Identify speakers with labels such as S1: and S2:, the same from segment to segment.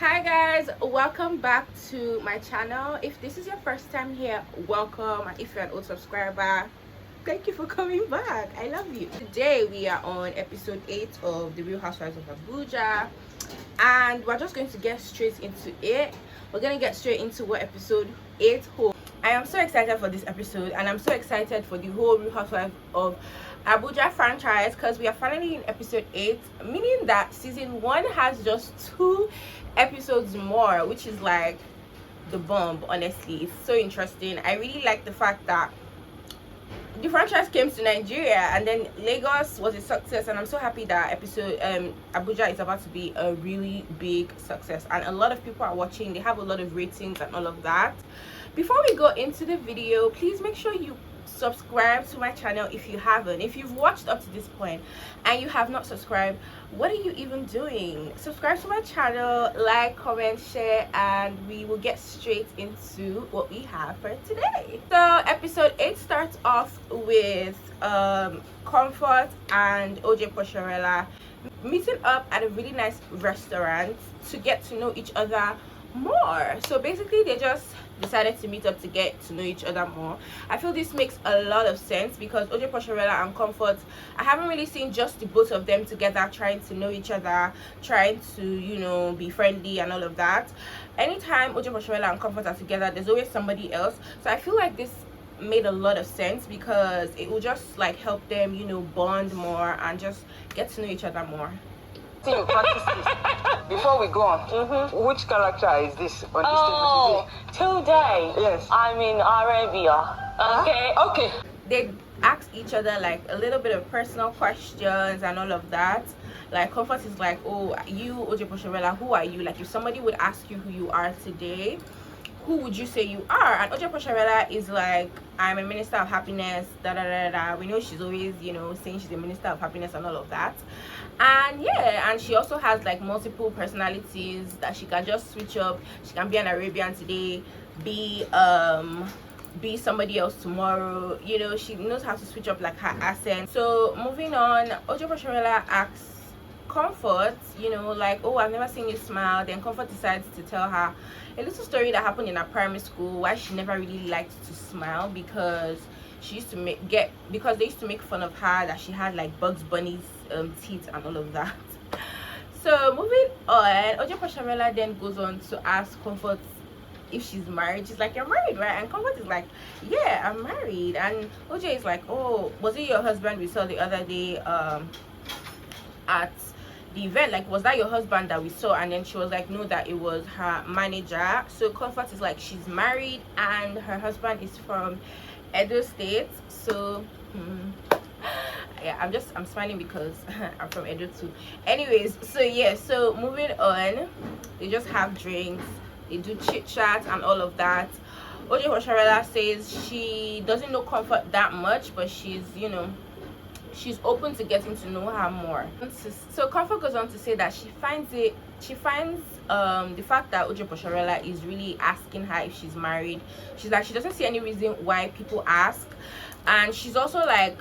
S1: Hi guys, welcome back to my channel. If this is your first time here, welcome, and if you're an old subscriber, thank you for coming back. I love you. Today we are on episode 8 of the Real Housewives of Abuja, and we're just going to get straight into it. We're gonna get straight into what episode 8 holds. I am so excited for this episode, and I'm so excited for the whole Real Housewives of Abuja franchise, because we are finally in episode 8, meaning that season 1 has just 2 episodes more, which is like the bomb. Honestly, it's so interesting. I really like the fact that the franchise came to Nigeria, and then Lagos was a success, and I'm so happy that episode Abuja is about to be a really big success, and a lot of people are watching. They have a lot of ratings and all of that. Before we go into the video, please make sure you subscribe to my channel if you haven't. If you've watched up to this point and you have not subscribed, what are you even doing? Subscribe to my channel, like, comment, share, and we will get straight into what we have for today. So episode 8 starts off with Comfort and OJ Posharela meeting up at a really nice restaurant to get to know each other more. So basically they just decided to meet up to get to know each other more. I feel this makes a lot of sense because OJ Posharela and Comfort, I haven't really seen just the both of them together trying to know each other, trying to, you know, be friendly and all of that. Anytime OJ Posharela and Comfort are together, there's always somebody else. So I feel like this made a lot of sense because it will just like help them, you know, bond more and just get to know each other more.
S2: You practice this. Before we go on, which character is this on this table
S3: today?
S2: Yes.
S3: I'm in Arabia. Okay.
S2: Okay.
S1: They ask each other like a little bit of personal questions and all of that. Like Comfort is like, oh, you OJ Posharela, who are you? Like if somebody would ask you who you are today, who would you say you are? And OJ Posharela is like, I'm a minister of happiness, da da da da. We know she's always, you know, saying she's a minister of happiness and all of that. And yeah, and she also has like multiple personalities that she can just switch up. She can be an Arabian today, be somebody else tomorrow. You know, she knows how to switch up like her accent. So moving on, OJ Posharela asks Comfort, you know, like, oh, I've never seen you smile. Then Comfort decides to tell her a little story that happened in her primary school, why she never really liked to smile, because she used to because they used to make fun of her that she had like Bugs Bunny's teeth and all of that. So moving on, OJ Posharela then goes on to ask Comfort if she's married. She's like, you're married, right? And Comfort is like, yeah, I'm married. And OJ is like, oh, was it your husband we saw the other day at the event? Like, was that your husband that we saw? And then she was like, no, that it was her manager. So Comfort is like, she's married and her husband is from Edo State. So yeah, I'm smiling because I'm from Edo too. Anyways, so yeah, so moving on, they just have drinks, they do chit chat and all of that. OJ Posharela says she doesn't know Comfort that much, but she's, you know, she's open to getting to know her more. So Comfort goes on to say that she finds the fact that OJ Posharela is really asking her if she's married, she's like, she doesn't see any reason why people ask. And she's also like,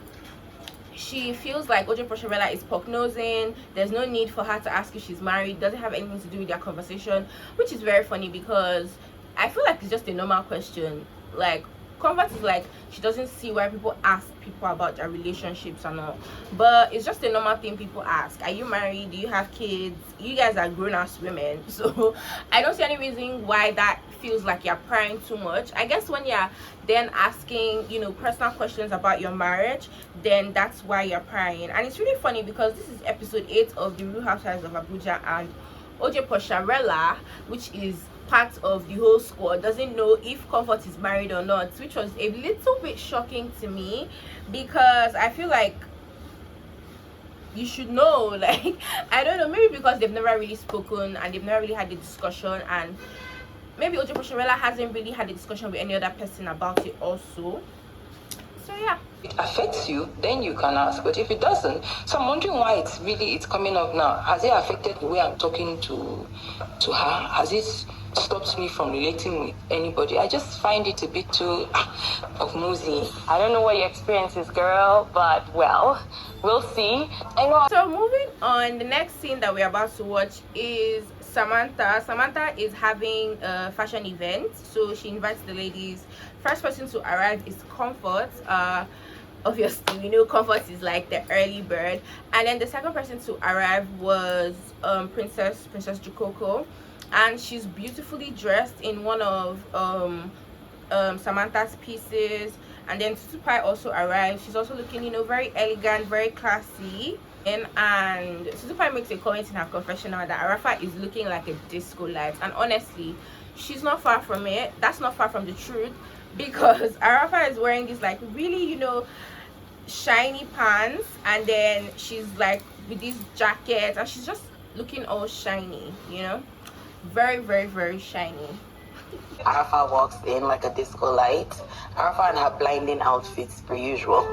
S1: she feels like OJ Posharela is poke-nosing. There's no need for her to ask if she's married. Doesn't have anything to do with their conversation, which is very funny because I feel like it's just a normal question. Like Comfort is like, she doesn't see why people ask people about their relationships and all, but it's just a normal thing people ask. Are you married? Do you have kids? You guys are grown-ass women, so I don't see any reason why that feels like you're prying too much. I guess when you're then asking, you know, personal questions about your marriage, then that's why you're prying. And it's really funny because this is episode 8 of the Real Housewives of Abuja, and OJ Posharela, which is part of the whole squad, doesn't know if Comfort is married or not, which was a little bit shocking to me because I feel like you should know. Like, I don't know, maybe because they've never really spoken and they've never really had the discussion, and maybe OJ Posharela hasn't really had a discussion with any other person about it also. So yeah,
S2: it affects you, then you can ask. But if it doesn't, so I'm wondering why it's coming up now. Has it affected the way I'm talking to her? Has it stopped me from relating with anybody? I just find it a bit too of nosy.
S3: I don't know what your experience is, girl, but well, we'll see.
S1: So moving on, the next scene that we're about to watch is Samantha is having a fashion event, so she invites the ladies. First person to arrive is Comfort. Obviously we know Comfort is like the early bird, and then the second person to arrive was Princess Jukoko, and she's beautifully dressed in one of Samantha's pieces. And then Tutupai also arrived. She's also looking, very elegant, very classy. And Tutupai makes a comment in her confessional that Arafa is looking like a disco light, and honestly she's not far from it. That's not far from the truth, because Arafa is wearing this like really shiny pants, and then she's like with these jackets, and she's just looking all shiny, very, very, very shiny.
S4: Arafa walks in like a disco light. Arafa and her blinding outfits per usual.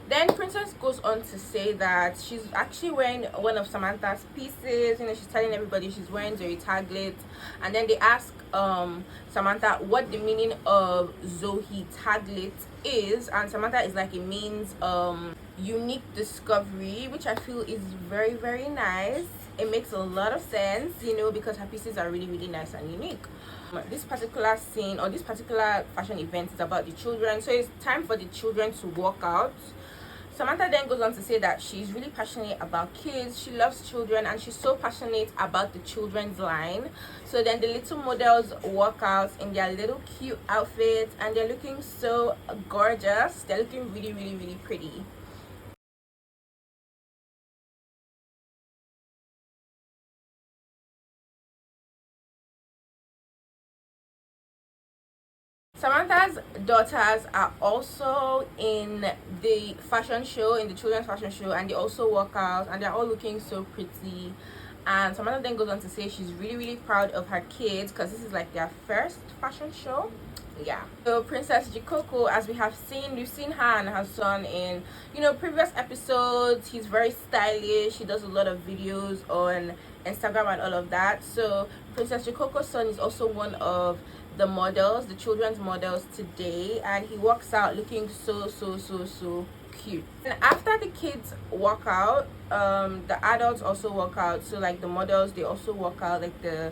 S1: Then Princess goes on to say that she's actually wearing one of Samantha's pieces. She's telling everybody she's wearing Zoe Taglet. And then they ask Samantha what the meaning of Zoe Taglet is. And Samantha is like, it means unique discovery, which I feel is very, very nice. It makes a lot of sense, because her pieces are really, really nice and unique. This particular scene or this particular fashion event is about the children, so it's time for the children to walk out. Samantha then goes on to say that she's really passionate about kids. She loves children, and she's so passionate about the children's line. So then the little models walk out in their little cute outfits, and they're looking so gorgeous. They're looking really, really, really pretty. Samantha's daughters are also in the fashion show, in the children's fashion show, and they also walk out, and they're all looking so pretty. And Samantha then goes on to say she's really, really proud of her kids, because this is like their first fashion show. Yeah. So Princess Jikoko, as we have seen, we've seen her and her son in previous episodes. He's very stylish. He does a lot of videos on Instagram and all of that. So Princess Jikoko's son is also one of the models, the children's models today, and he walks out looking so cute. And after the kids walk out, the adults also walk out. So like the models, they also walk out, like the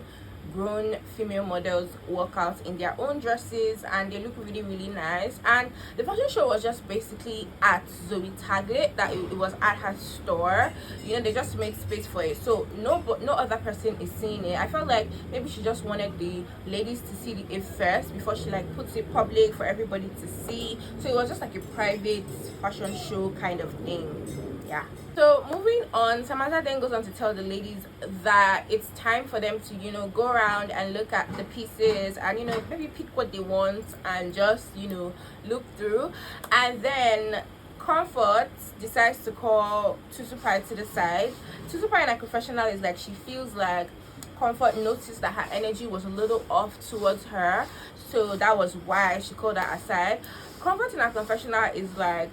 S1: grown female models walk out in their own dresses, and they look really, really nice. And the fashion show was just basically at Zoe Taglet, that it was at her store. They just made space for it, so no other person is seeing it. I felt like maybe she just wanted the ladies to see it first before she like puts it public for everybody to see. So it was just like a private fashion show kind of thing. Yeah. So moving on, Samantha then goes on to tell the ladies that it's time for them to go around and look at the pieces, and maybe pick what they want and just look through. And then Comfort decides to call Tutupai to the side. Tutupai in her confessional is like, she feels like Comfort noticed that her energy was a little off towards her, so that was why she called her aside. Comfort in her confessional is like,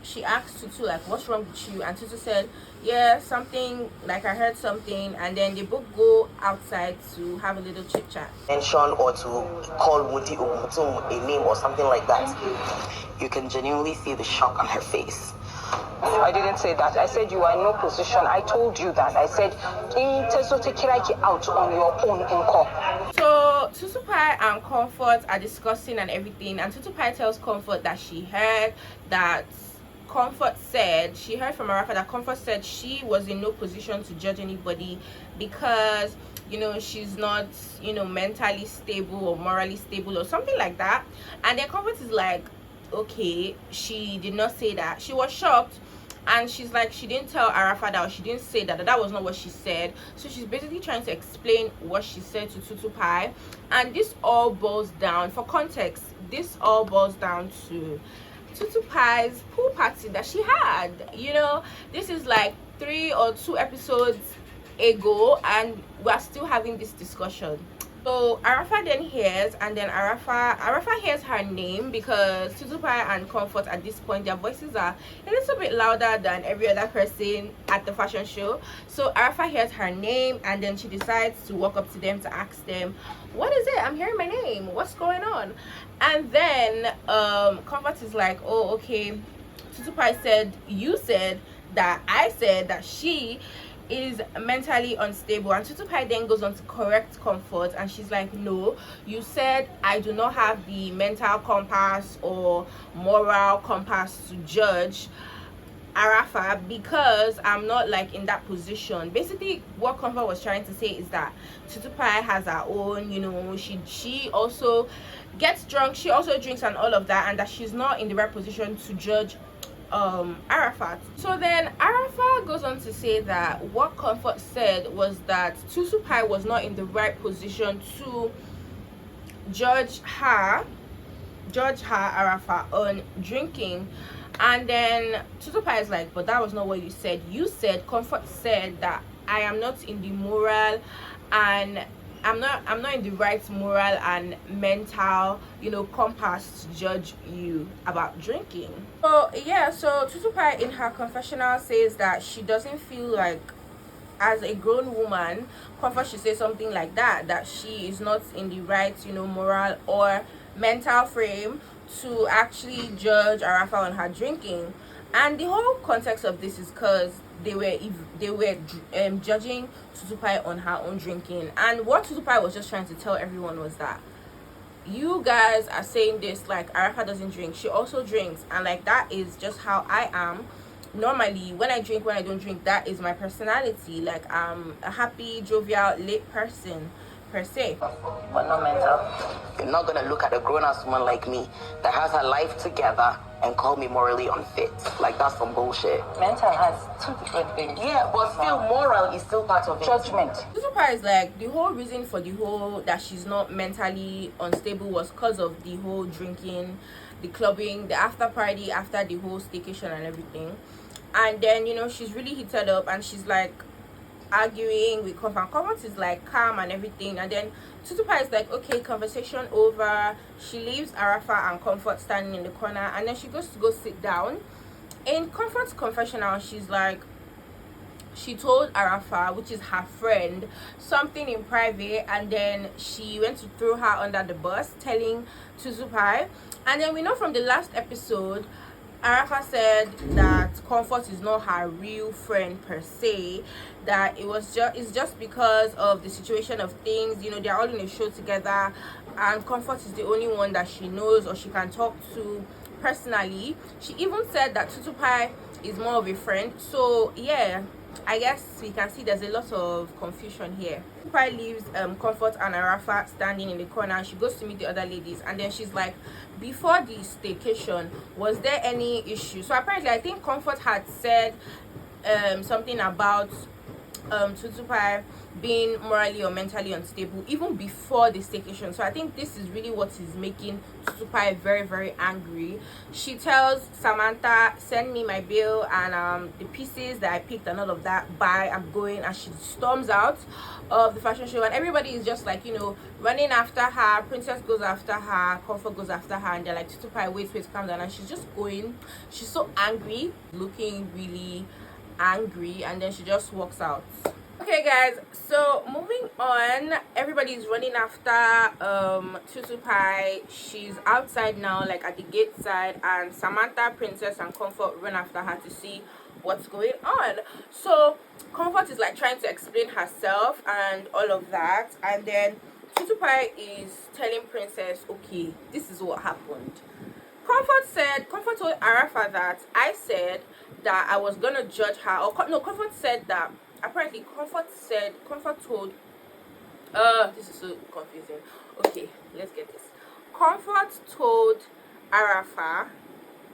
S1: she asked Tutu like, what's wrong with you? And Tutu said, yeah, something, like I heard something. And then they both go outside to have a little chit chat.
S4: Mention or to call Muti Ogutum a name or something like that. You can genuinely see the shock on her face.
S2: I didn't say that. I said you are in no position. I told you that. I said, take out on your own income.
S1: So Tutupai and Comfort are discussing and everything, and Tutupai tells Comfort that she heard that Comfort said, she heard from Arafa that Comfort said she was in no position to judge anybody because she's not mentally stable or morally stable or something like that. And then Comfort is like, okay, she did not say that. She was shocked, and she's like, she didn't tell Arafa that, or she didn't say that was not what she said. So she's basically trying to explain what she said to Tutupai. And this all boils down, for context, this all boils down to Tutupai's pool party that she had. This is like 3 or 2 episodes ago, and we're still having this discussion. So Arafa then hears, and then Arafa hears her name, because Tutupai and Comfort at this point, their voices are a little bit louder than every other person at the fashion show. So Arafa hears her name, and then she decides to walk up to them to ask them, what is it? I'm hearing my name. What's going on? And then Comfort is like, oh, okay. Tutupai said, you said that I said that she is mentally unstable. And Tutupai then goes on to correct Comfort, and she's like, no, you said I do not have the mental compass or moral compass to judge Arafa because I'm not like in that position. Basically, what Comfort was trying to say is that Tutupai has her own, she also gets drunk, she also drinks and all of that, and that she's not in the right position to judge Arafat. So then Arafat goes on to say that what Comfort said was that Tutupai was not in the right position to judge her Arafa on drinking. And then Tutupai is like, but that was not what you said. You said, Comfort said that I am not in the moral and I'm not in the right moral and mental, compass to judge you about drinking. So yeah, so Tutupai in her confessional says that she doesn't feel like, as a grown woman, Comfort should say something like that she is not in the right, moral or mental frame to actually judge Arafa on her drinking. And the whole context of this is because they were judging Tutupai on her own drinking, and what Tutupai was just trying to tell everyone was that you guys are saying this like Arafa doesn't drink, she also drinks, and like that is just how I am. Normally, when I drink, when I don't drink, that is my personality. Like, I'm a happy, jovial, lit person per se.
S4: But not mental. You're not gonna look at a grown-ass woman like me that has her life together and call me morally unfit. Like, that's some bullshit.
S2: Mental has two different things.
S4: Yeah, but still, moral is still part of it.
S2: Judgment.
S1: Tutupai is like, the whole reason for the whole that she's not mentally unstable was because of the whole drinking, the clubbing, the after party, after the whole staycation and everything. And then, she's really heated up and she's like arguing with Comfort. Comfort is like calm and everything. And then Tutupai is like, okay, conversation over. She leaves Arafa and Comfort standing in the corner, and then she goes to go sit down. In Comfort's confessional, she's like, she told Arafa, which is her friend, something in private, and then she went to throw her under the bus, telling Tutupai. And then we know from the last episode, Arafa said that Comfort is not her real friend per se, that it's just because of the situation of things. They're all in a show together, and Comfort is the only one that she knows or she can talk to personally. She even said that Tutupai is more of a friend. So yeah, I guess we can see there's a lot of confusion here. Tutupai leaves Comfort and Arafa standing in the corner, and she goes to meet the other ladies, and then she's like, before the staycation, was there any issue? So apparently, I think Comfort had said something about Tutupai being morally or mentally unstable even before the staycation. So I think this is really what is making Tutupai very, very angry. She tells Samantha, send me my bill and the pieces that I picked and all of that, bye, I'm going. And she storms out of the fashion show, and everybody is just like, running after her. Princess goes after her, Comfort goes after her, and they're like, Tutupai, wait, calm down. And she's just going. She's so angry, looking really angry, and then she just walks out. Okay guys, so moving on, everybody's running after Tutupai. She's outside now, like at the gate side, and Samantha, Princess and Comfort run after her to see what's going on. So Comfort is like trying to explain herself and all of that, and then Tutupai is telling Princess, okay, this is what happened. Comfort told Arafa that I said that I was gonna judge her, or no, Comfort said that apparently Comfort told this is so confusing. Okay, let's get this. Comfort told Arafa,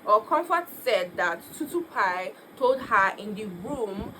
S1: or Comfort said that Tutupai told her in the room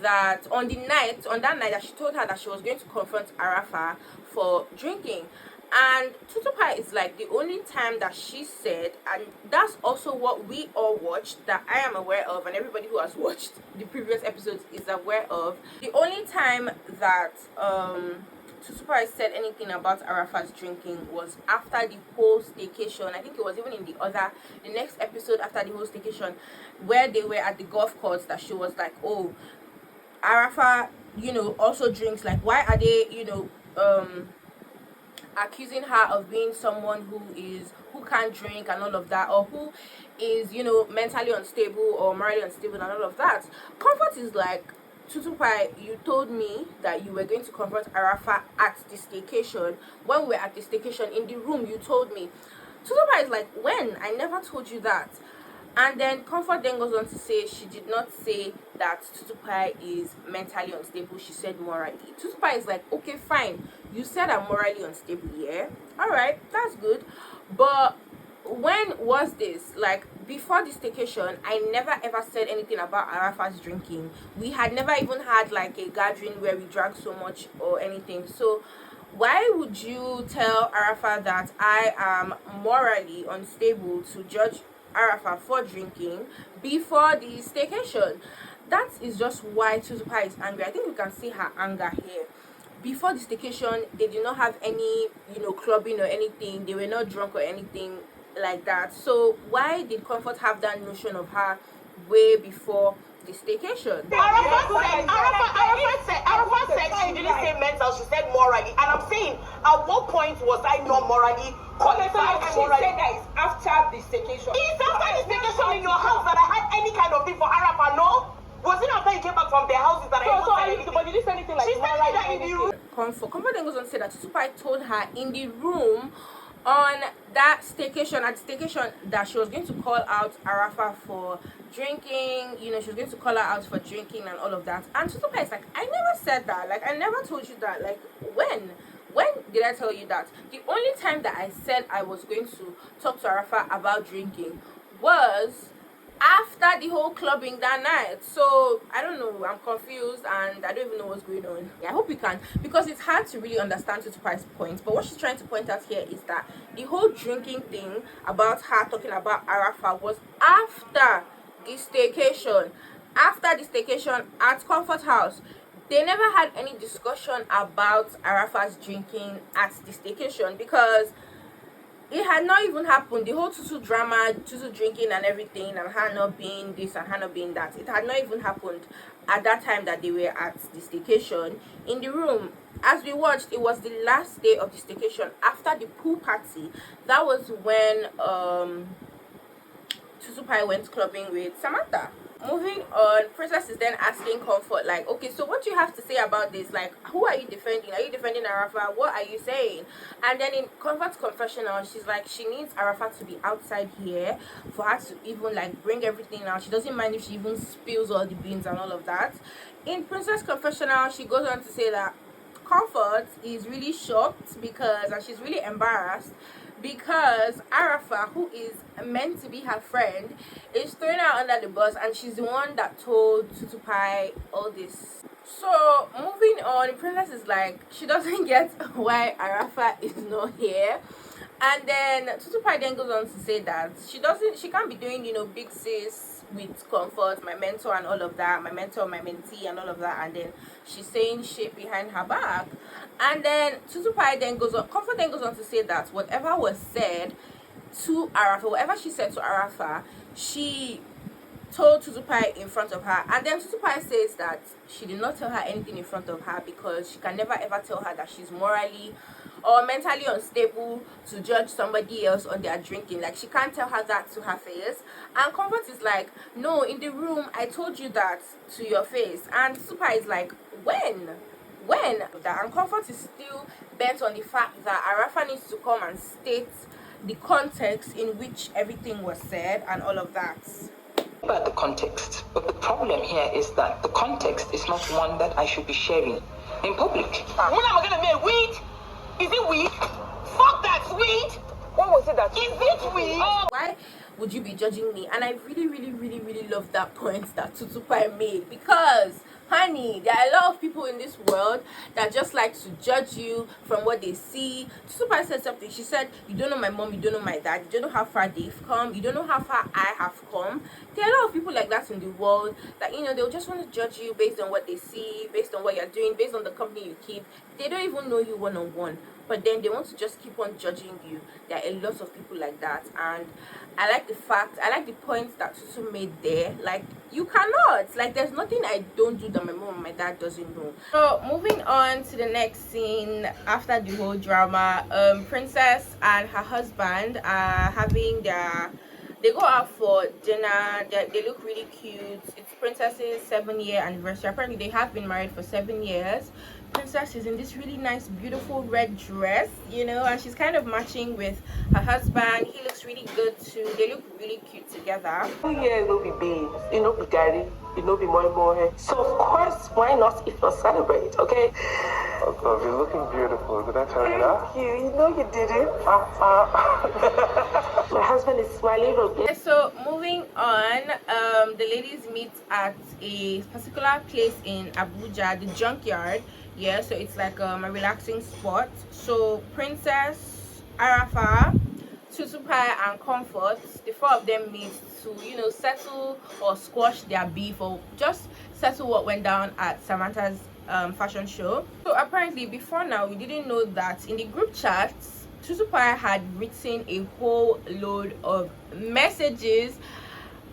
S1: that on that night that she told her that she was going to confront Arafa for drinking. And Tutupai is like, the only time that she said, and that's also what we all watched, that I am aware of, and everybody who has watched the previous episodes is aware of, the only time that Tutupai said anything about Arafat's drinking was after the whole staycation. I think it was even in the next episode after the whole staycation, where they were at the golf course, that she was like, oh, Arafa, also drinks. Like, why are they, accusing her of being someone who can't drink and all of that, or who is mentally unstable or morally unstable and all of that. Comfort is like, Tutupai, you told me that you were going to confront Arafa at the staycation. When we were at the staycation in the room, you told me. Tutupai is like, when? I never told you that. And then Comfort then goes on to say she did not say that Tutupai is mentally unstable. She said morally. Tutupai is like, okay, fine. You said I'm morally unstable, yeah? Alright, that's good. But when was this? Like, before this staycation, I never ever said anything about Arafa's drinking. We had never even had like a gathering where we drank so much or anything. So why would you tell Arafa that I am morally unstable to judge Arafa for drinking before the staycation? That is just why Tutupa is angry. I think you can see her anger here. Before the staycation, they did not have any, clubbing or anything. They were not drunk or anything like that. So why did Comfort have that notion of her way before the staycation?
S5: Arafa said she didn't say mental, she said morally. And I'm saying, at what point was I not morally qualified? She said that it's after the staycation. It's after the staycation in your house that I had any kind of thing for Arafa, no? Was it after you came back from their houses that I said anything? But you didn't say anything like morally that in the room.
S1: Comfort then goes on to say that Tutupai told her in the room on that staycation, at the staycation, that she was going to call out Arafa for drinking, she was going to call her out for drinking and all of that. And Tutupai is like, I never said that. Like, I never told you that. Like, when did I tell you that? The only time that I said I was going to talk to Arafa about drinking was after the whole clubbing that night. So I don't know, I'm confused and I don't even know what's going on. Yeah, I hope you can, because it's hard to really understand Tutupai's point. But what she's trying to point out here is that the whole drinking thing about her talking about Arafa was after the staycation. After the staycation at Comfort House, they never had any discussion about Arafa's drinking at the staycation, because it had not even happened. The whole Tutu drama, Tutu drinking and everything, and her not being this and her not being that, it had not even happened at that time that they were at the staycation. In the room, as we watched, it was the last day of the staycation after the pool party. That was when Tutupai went clubbing with Samantha. Moving on, Princess is then asking Comfort, like, okay, so what do you have to say about this? Like, who are you defending? Are you defending Arafa? What are you saying? And then in Comfort's confessional, she's like, she needs Arafa to be outside here for her to even like bring everything out. She doesn't mind if she even spills all the beans and all of that. In Princess confessional, she goes on to say that Comfort is really shocked because, and she's really embarrassed because Arafa, who is meant to be her friend, is thrown out under the bus, and she's the one that told Tutupai all this. So moving on, Princess is like, she doesn't get why Arafa is not here. And then Tutupai then goes on to say that she can't be doing, big sis with Comfort, my mentor and all of that, my mentor, my mentee and all of that, and then she's saying shit behind her back. And then Tutupai then goes on, Comfort then goes on to say that whatever was said to Arafa, whatever she said to Arafa, she told Tutupai in front of her. And then Tutupai says that she did not tell her anything in front of her because she can never ever tell her that she's morally or mentally unstable to judge somebody else on their drinking. Like, she can't tell her that to her face. And Comfort is like, no, in the room I told you that to your face. And Tutupai is like, when that? And Comfort is still bent on the fact that Arafa needs to come and state the context in which everything was said and all of that.
S2: About the context, but the problem here is that the context is not one that I should be sharing in public.
S5: When am I gonna make weed? Is it weed? Fuck that weed! What was it that? Is it weed?
S1: Why would you be judging me? And I really, really, really, really love that point that Tutupai made, because honey, there are a lot of people in this world that just like to judge you from what they see. Tutupai said something. She said, you don't know my mom, you don't know my dad, you don't know how far they've come, you don't know how far I have come. There are a lot of people like that in the world that, they'll just want to judge you based on what they see, based on what you're doing, based on the company you keep. They don't even know you one-on-one, but then they want to just keep on judging you. There are a lot of people like that, and I like the point that Tutu made there. Like, you cannot, like, there's nothing I don't do that my mom and my dad doesn't know. So moving on to the next scene after the whole drama, Princess and her husband are having they go out for dinner. They look really cute. It's Princess's 7-year anniversary. Apparently they have been married for 7 years. Princess is in this really nice beautiful red dress, you know, and she's kind of matching with her husband. He looks really good too. They look really cute together.
S5: Yeah, it will be babes, it will be Gary, it will be more. So of course, why not if not celebrate, okay?
S6: Of course, you're looking beautiful. Did I tell you that?
S5: You know you did it. My husband is smiling.
S1: Okay, so moving on, the ladies meet at a particular place in Abuja, the junkyard. Yeah, so it's like a relaxing spot. So Princess, Arafa, Tutupai and Comfort, the four of them meet to, you know, settle or squash their beef or just settle what went down at Samantha's fashion show. So apparently before now we didn't know that in the group chats Tutupai had written a whole load of messages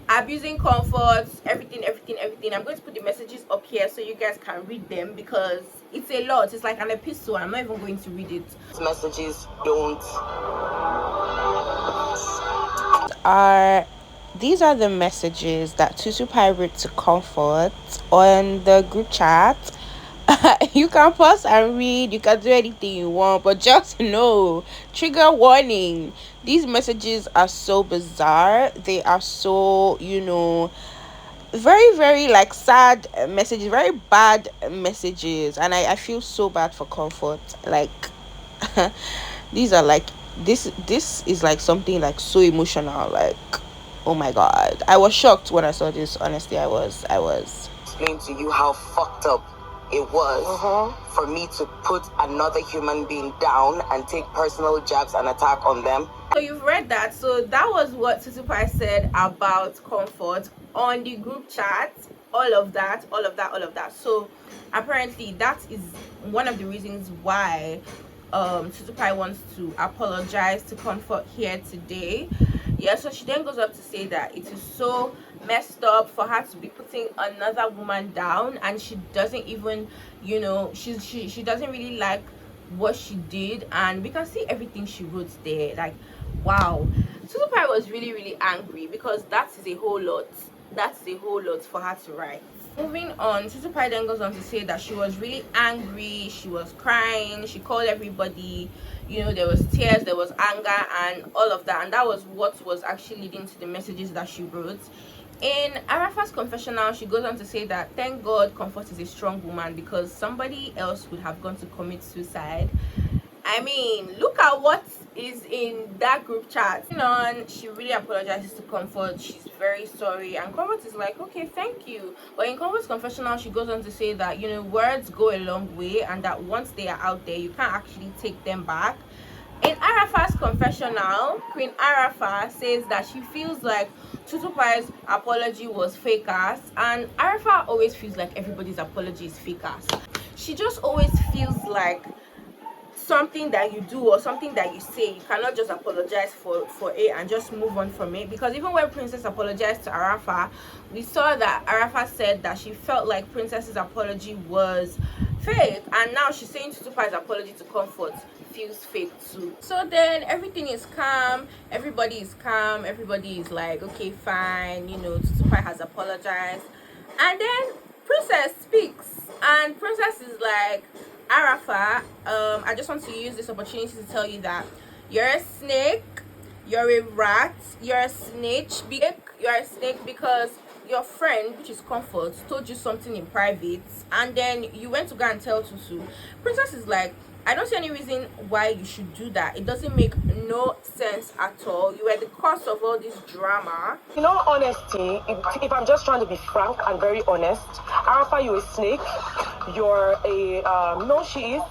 S1: abusing Comfort, everything. I'm going to put the messages up here so you guys can read them because it's a lot. It's like an epistle. I'm not even going to read it.
S5: Messages don't.
S1: These are the messages that Tutupai wrote to Comfort on the group chat. You can pause and read, you can do anything you want, but just know, trigger warning, these messages are so bizarre. They are so, you know, very like sad messages, very bad messages, and I feel so bad for Comfort. Like these are like this is like something like so emotional. Like, oh my god, I was shocked when I saw this. Honestly, I was
S4: Explain to you how fucked up it was for me to put another human being down and take personal jabs and attack on them.
S1: So you've read that. So that was what Tutupai said about Comfort on the group chat. All of that. So apparently that is one of the reasons why Tutupai wants to apologize to Comfort here today. Yeah, so she then goes up to say that it is so messed up for her to be putting another woman down, and she doesn't even, you know, she doesn't really like what she did, and we can see everything she wrote there. Like, wow, Tutupai was really angry because that is a whole lot for her to write. Moving on, Tutupai then goes on to say that she was really angry, she was crying, she called everybody, you know, there was tears, there was anger and all of that, and that was what was actually leading to the messages that she wrote. In Arafa's confessional, she goes on to say that thank God Comfort is a strong woman because somebody else would have gone to commit suicide. I mean, look at what is in that group chat. You know, and she really apologizes to Comfort. She's very sorry, and Comfort is like, okay, thank you. But in Comfort's confessional, she goes on to say that, you know, words go a long way, and that once they are out there, you can't actually take them back. In Arafa's confessional, Queen Arafa says that she feels like Tutupai's apology was fake ass, and Arafa always feels like everybody's apology is fake ass. She just always feels like something that you do or something that you say, you cannot just apologize for it and just move on from it. Because even when Princess apologized to Arafa, we saw that Arafa said that she felt like Princess's apology was fake, and now she's saying Tutupai's apology to Comfort feels fake too. So then everything is calm, everybody is like, okay, fine, you know, Tutupai has apologized, and then Princess speaks, and Princess is like, Arafa, I just want to use this opportunity to tell you that you're a snake, you're a rat, you're a snitch. You're a snake because your friend, which is Comfort, told you something in private, and then you went to go and tell Tutu. Princess is like, I don't see any reason why you should do that. It doesn't make no sense at all. You were the cause of all this drama.
S5: In all honesty, if I'm just trying to be frank and very honest, Arafa, you're a snake. You're a no, she is.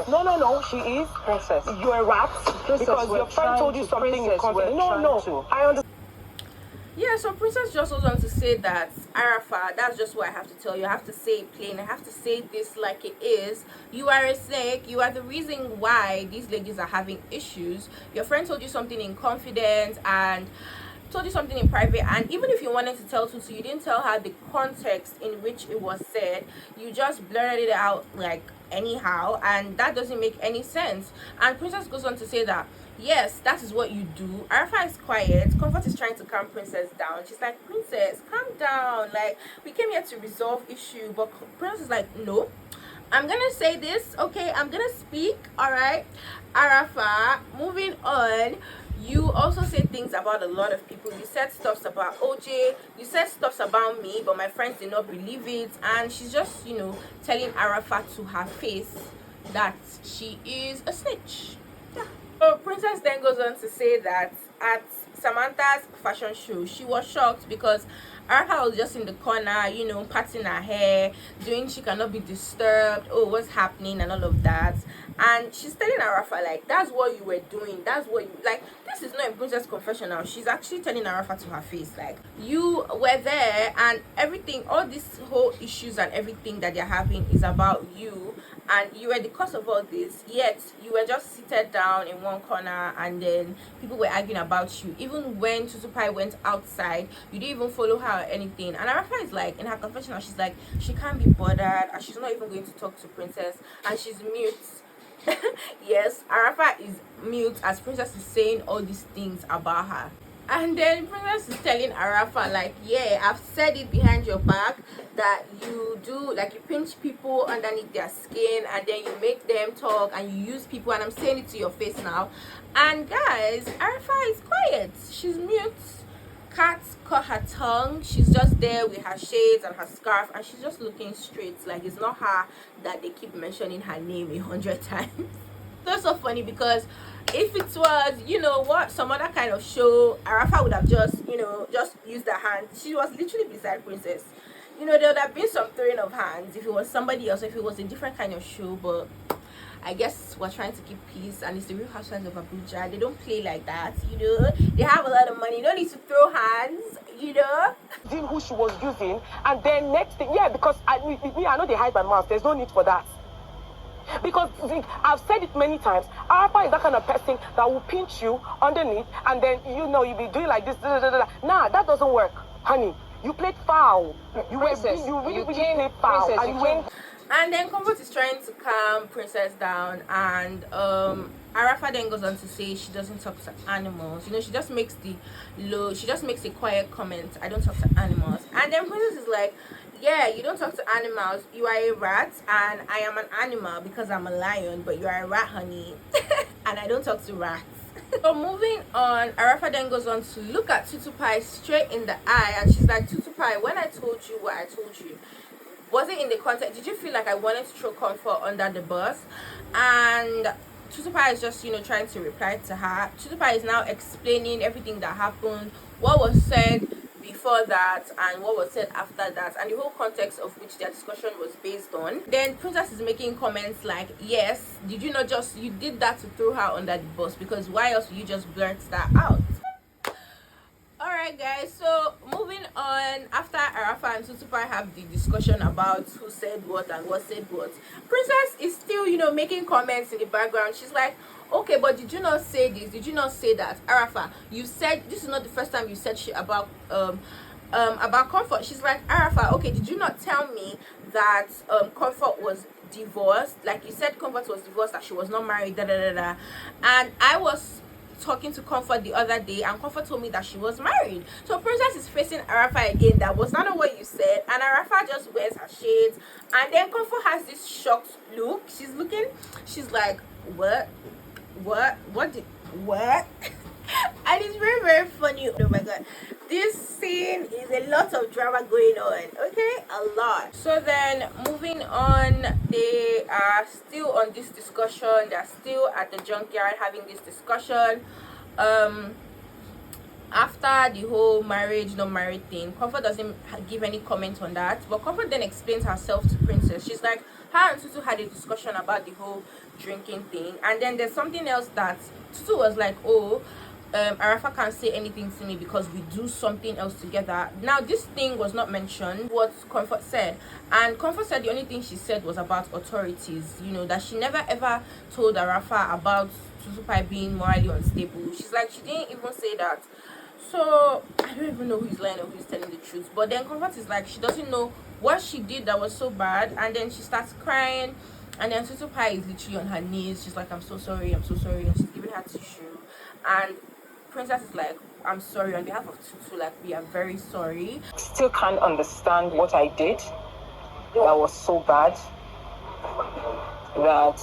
S5: No, she is. Princess. You're a rat. Princess, because your friend told you something in confidence. No, I understand.
S1: Yeah, so Princess just goes on to say that, Arafa, that's just what I have to tell you. I have to say it plain. I have to say this like it is. You are a snake. You are the reason why these ladies are having issues. Your friend told you something in confidence and told you something in private, and even if you wanted to tell Tutu, you didn't tell her the context in which it was said. You just blurted it out like anyhow, and that doesn't make any sense. And Princess goes on to say that yes, that is what you do. Arafa is quiet. Comfort is trying to calm Princess down. She's like, Princess, calm down. Like, we came here to resolve issue. But Princess is like, no, I'm gonna say this, okay? I'm gonna speak, all right? Arafa, moving on. You also say things about a lot of people. You said stuffs about OJ. You said stuffs about me, but my friends did not believe it. And she's just, telling Arafa to her face that she is a snitch. Yeah. So Princess then goes on to say that at Samantha's fashion show, she was shocked because Arafa was just in the corner, patting her hair, doing she cannot be disturbed, oh, what's happening, and all of that. And she's telling Arafa, like, that's what you were doing, that's what you, like, this is not a Princess confessional. She's actually telling Arafa to her face, like, you were there, and everything, all these whole issues and everything that they're having is about you, and you were the cause of all this, yet you were just seated down in one corner, and then people were arguing about you. Even when Tutupai went outside, you didn't even follow her or anything. And Arafa is like, in her confessional, she's like, she can't be bothered, and she's not even going to talk to Princess, and she's mute. Yes, Arafa is mute as Princess is saying all these things about her. And then Princess is telling Arafa, like, yeah, I've said it behind your back that you do, like, you pinch people underneath their skin and then you make them talk and you use people, and I'm saying it to your face now. And guys, Arafa is quiet. She's mute. Cat caught her tongue. She's just there with her shades and her scarf, and she's just looking straight, like it's not her that they keep mentioning her name 100 times. That's so funny because if it was, some other kind of show, Arafa would have just used her hand. She was literally beside Princess. There would have been some throwing of hands if it was somebody else, if it was a different kind of show, but I guess we're trying to keep peace, and it's the Real Housewives of Abuja. They don't play like that, They have a lot of money. You don't need to throw hands,
S5: Who she was using, and then next thing, yeah, because I know they hide my mouth. There's no need for that. Because I've said it many times, Arafa is that kind of person that will pinch you underneath, and then you'll be doing like this. Nah, that doesn't work, honey. You played foul. You really played foul.
S1: And then Comfort is trying to calm Princess down, and Arafa then goes on to say she doesn't talk to animals. She just makes a quiet comment. I don't talk to animals. And then Princess is like, yeah, you don't talk to animals. You are a rat, and I am an animal because I'm a lion, but you are a rat, honey. And I don't talk to rats. So moving on, Arafa then goes on to look at Tutupai straight in the eye, and she's like, Tutupai, when I told you what I told you, was it in the context? Did you feel like I wanted to throw Comfort under the bus? And Tutupai is just, trying to reply to her. Tutupai is now explaining everything that happened, what was said before that and what was said after that, and the whole context of which their discussion was based on. Then Princess is making comments like, yes, did you not just, you did that to throw her under the bus, because why else would you just blurt that out? Alright guys, so moving on, after Arafa and Tutupai have the discussion about who said what and what said what, Princess is still, making comments in the background. She's like, okay, but did you not say this? Did you not say that? Arafa, you said, this is not the first time you said shit about Comfort. She's like, Arafa, okay, did you not tell me that Comfort was divorced? Like, you said Comfort was divorced, that she was not married, da da da da. And I was talking to Comfort the other day, and Comfort told me that she was married. So Princess is facing Arafa again, that was not what you said, and Arafa just wears her shades, and then Comfort has this shocked look. She's like, what and it's very, very funny. Oh my god, this scene is a lot of drama going on, okay, a lot. So then moving on, they are still on this discussion. They're still at the junkyard having this discussion after the whole marriage no marriage thing. Comfort doesn't give any comment on that, but Comfort then explains herself to Princess. She's like, her and Tutu had a discussion about the whole drinking thing, and then there's something else that Tutu was like, oh, Arafa can't say anything to me because we do something else together. Now this thing was not mentioned, what Comfort said, and Comfort said the only thing she said was about authorities, that she never ever told Arafa about Tutupai being morally unstable. She's like, she didn't even say that. So I don't even know who's lying or who's telling the truth. But then Comfort is like, she doesn't know what she did that was so bad, and then she starts crying. And then Tutu Pie is literally on her knees. She's like, I'm so sorry, I'm so sorry. And she's giving her tissue. And Princess is like, I'm sorry on behalf of Tutu, like, we are very sorry.
S5: Still can't understand what I did. That was so bad that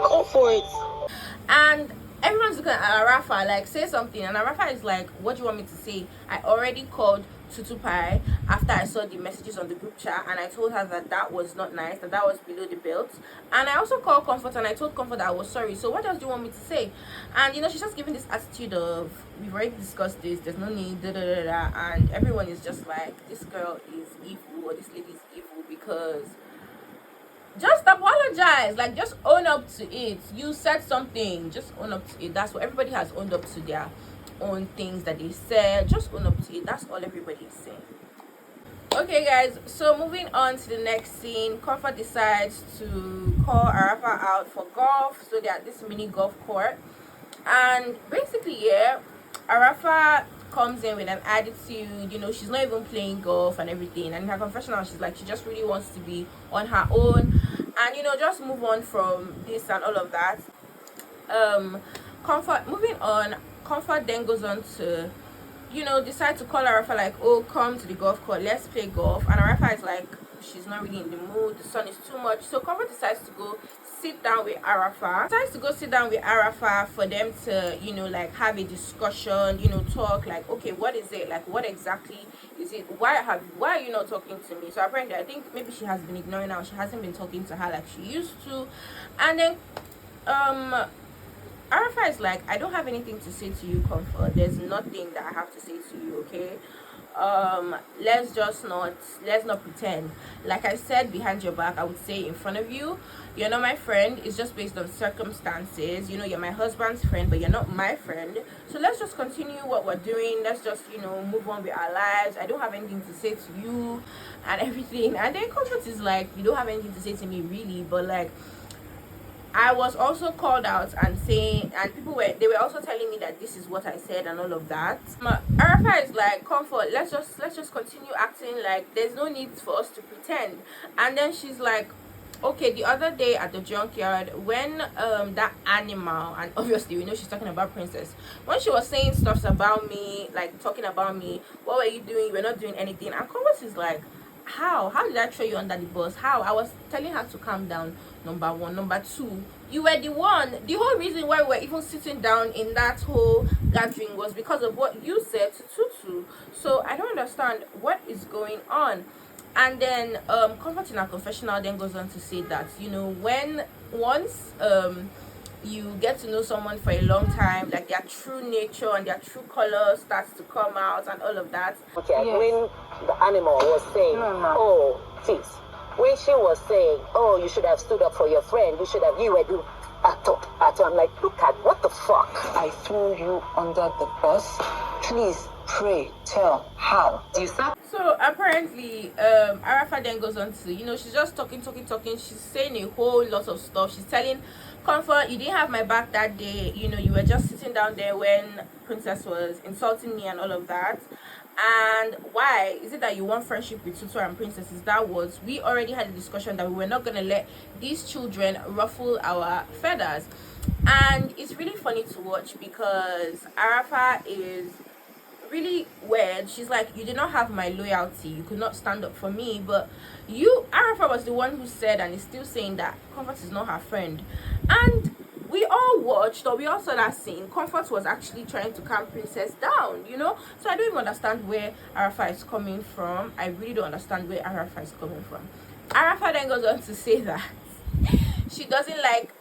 S5: go for it.
S1: And everyone's looking at Arafa, like, say something. And Arafa is like, what do you want me to say? I already called Tutu Pie after I saw the messages on the group chat, and I told her that that was not nice, that that was below the belt. And I also called Comfort, and I told Comfort that I was sorry. So what else do you want me to say? And you know, she's just giving this attitude of, we've already discussed this, there's no need, da da da da. And everyone is just like, this girl is evil, or this lady is evil, because just apologize, like, just own up to it. You said something, just own up to it. That's what everybody has owned up to, their own things that they said. Just own up to it. That's all everybody is saying. Okay guys, so moving on to the next scene, Comfort decides to call Arafa out for golf. So they're at this mini golf court, and basically, yeah, Arafa comes in with an attitude, you know, she's not even playing golf and everything. And in her confessional, she's like, she just really wants to be on her own and, you know, just move on from this and all of that. Moving on, Comfort then goes on to, you know, decide to call Arafa, like, oh, come to the golf court, let's play golf. And Arafa is like, she's not really in the mood, the sun is too much. So Comfort decides to go sit down with Arafa. For them to, you know, like, have a discussion, you know, talk, like, okay, what is it, like, what exactly is it, why are you not talking to me? So apparently, I think maybe she has been ignoring her, she hasn't been talking to her like she used to. And then Arafa is like, I don't have anything to say to you, Comfort. There's nothing that I have to say to you, okay? Let's not pretend. Like I said behind your back, I would say in front of you, you're not my friend. It's just based on circumstances. You know, you're my husband's friend, but you're not my friend. So let's just continue what we're doing. Let's just, you know, move on with our lives. I don't have anything to say to you and everything. And then Comfort is like, you don't have anything to say to me, really, but like, I was also called out and saying, and they were also telling me that this is what I said and all of that. Arafa is like, Comfort, let's just continue acting like there's no need for us to pretend. And then she's like, okay, the other day at the junkyard, when that animal, and obviously we know she's talking about Princess, when she was saying stuff about me, like talking about me, what were you doing? You were not doing anything. And Comfort is like, how did I throw you under the bus? How? I was telling her to calm down, number one. Number two, you were the whole reason why we were even sitting down in that whole gathering was because of what you said to Tutu. So I don't understand what is going on. And then Comfort in her confessional then goes on to say that, you know, once you get to know someone for a long time, like their true nature and their true color starts to come out and all of that.
S4: Okay, yes. When the animal was saying, oh, sis, when she was saying, oh, you should have stood up for your friend, you were doing I'm like, look at what the fuck.
S2: I threw you under the bus. Please, pray, tell, how? Do you stop?
S1: So apparently, Arafa then goes on to, you know, she's just talking. She's saying a whole lot of stuff. She's telling Comfort, you didn't have my back that day. You know, you were just sitting down there when Princess was insulting me and all of that. And why is it that you want friendship with Tutu and Princess? We already had a discussion that we were not going to let these children ruffle our feathers. And it's really funny to watch because Arafa is really weird. She's like, you did not have my loyalty, you could not stand up for me, but Arafa was the one who said and is still saying that Comfort is not her friend. And we all saw that scene. Comfort was actually trying to calm Princess down, you know. So I don't even understand where Arafa is coming from. I really don't understand where Arafa is coming from. Arafa then goes on to say that she doesn't like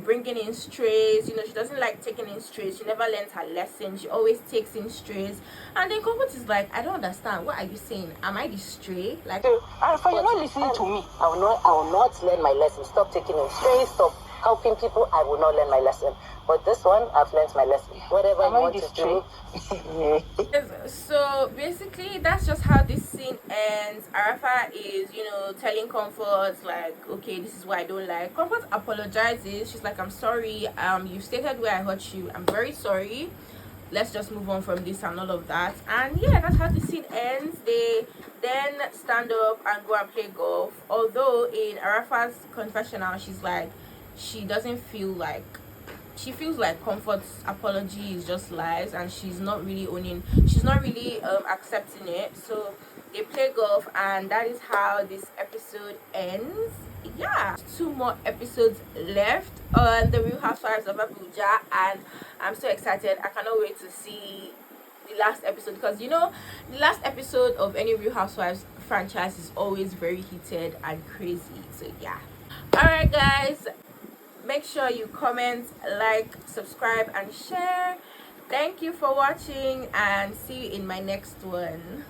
S1: bringing in strays. You know, she doesn't like taking in strays. She never learns her lesson. She always takes in strays. And then Comfort is like, I don't understand, what are you saying? Am I the stray? Like,
S5: Arafa, you're not listening to me.
S4: I will not learn my lesson. Stop taking in strays, stop helping people. I will not learn my lesson. But this one, I've learned my lesson. Whatever you want to do.
S1: So basically, that's just how this scene ends. Arafa is, you know, telling Comfort, like, okay, this is what I don't like. Comfort apologizes. She's like, I'm sorry. You stated where I hurt you. I'm very sorry. let's just move on from this and all of that. And yeah, that's how the scene ends. They then stand up and go and play golf, although in Arafa's confessional she's like she doesn't feel like, she feels like Comfort's apology is just lies, and she's not really accepting it. So they play golf, and that is how this episode ends. Yeah, 2 more episodes left on the Real Housewives of Abuja, and I'm so excited. I cannot wait to see the last episode, because you know the last episode of any Real Housewives franchise is always very heated and crazy. So yeah, all right guys, make sure you comment, like, subscribe and share. Thank you for watching, and see you in my next one.